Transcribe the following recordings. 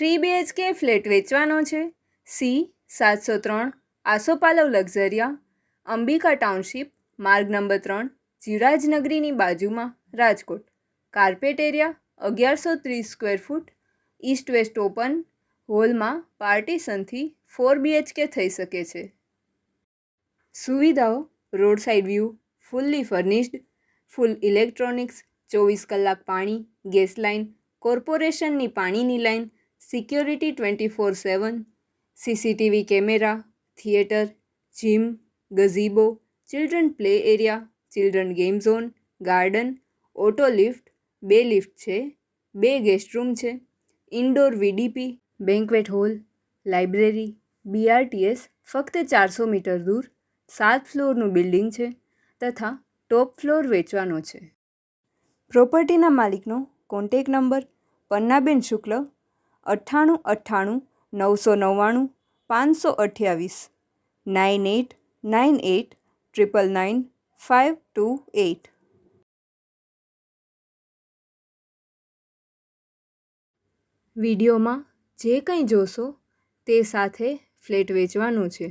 3 BHK flat વેચવાનો છે. C 703 Asopalav Luxuria, Ambika township, માર્ગ નંબર 3, જીરાજનગરીની બાજુમાં, Rajkot. Carpet area 1130 square foot, east west open, હોલમાં પાર્ટીશનથી 4 BHK થઈ શકે છે. સુવિધાઓ: road side view, fully furnished, full electronics, 24 કલાક પાણી, ગેસ લાઇન, કોર્પોરેશનની પાણીની line, security 24/7, CCTV camera, theatre, gym, gazebo, children play area, children game zone, garden, auto lift, 2 lift છે, 2 ગેસ્ટ રૂમ છે, indoor VDP, banquet hall, library, BRTS ફક્ત 400 metre દૂર, 7 ફ્લોરનું building છે તથા ટોપ ફ્લોર વેચવાનો છે. પ્રોપર્ટીના માલિકનો કોન્ટેક નંબર: પન્નાબેન શુક્લ, 9898 999 528, 9898 999 528. વિડીયોમાં જે કંઈ જોશો તે સાથે ફ્લેટ વેચવાનો છે.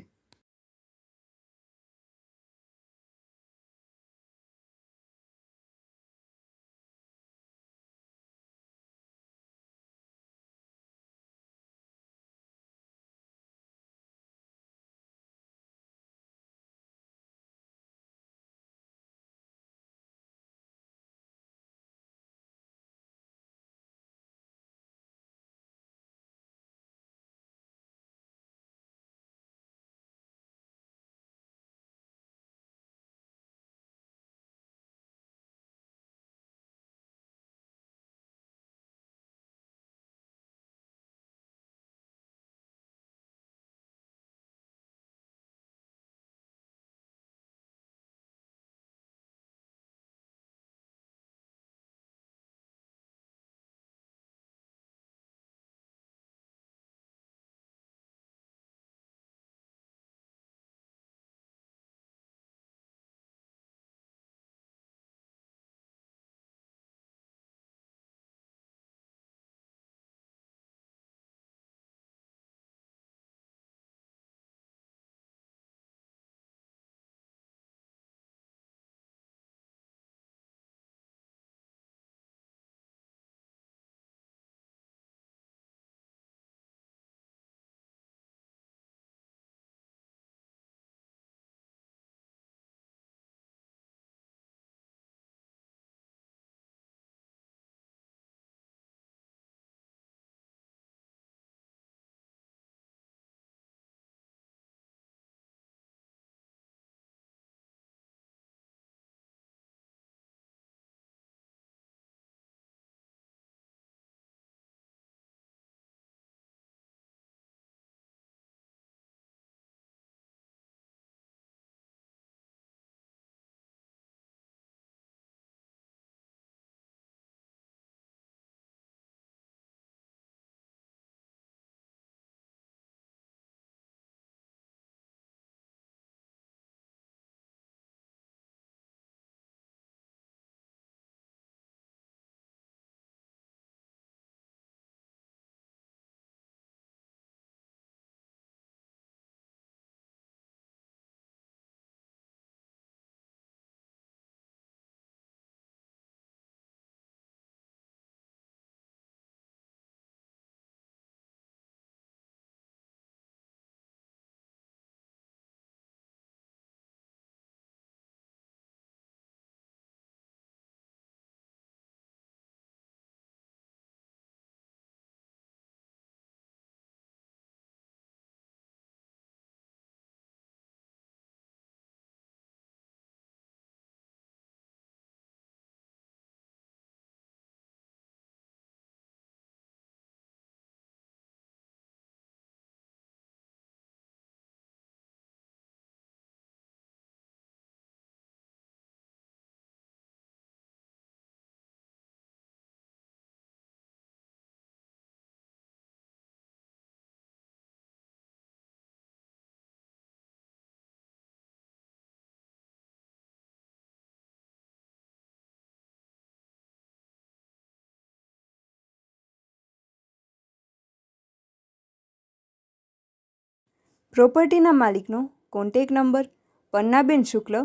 પ્રોપર્ટીના માલિકનો કોન્ટેક નંબર પન્નાબેન શુક્લ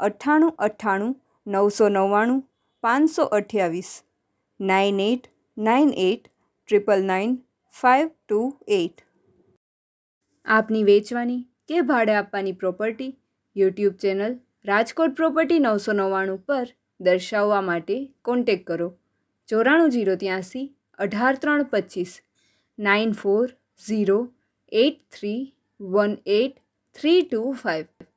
9898 999 528 9898 આપની વેચવાની કે ભાડે આપવાની property YouTube channel Rajkot property 999 પર દર્શાવવા માટે કોન્ટેક કરો 94 083 18 25 94 083 18 325।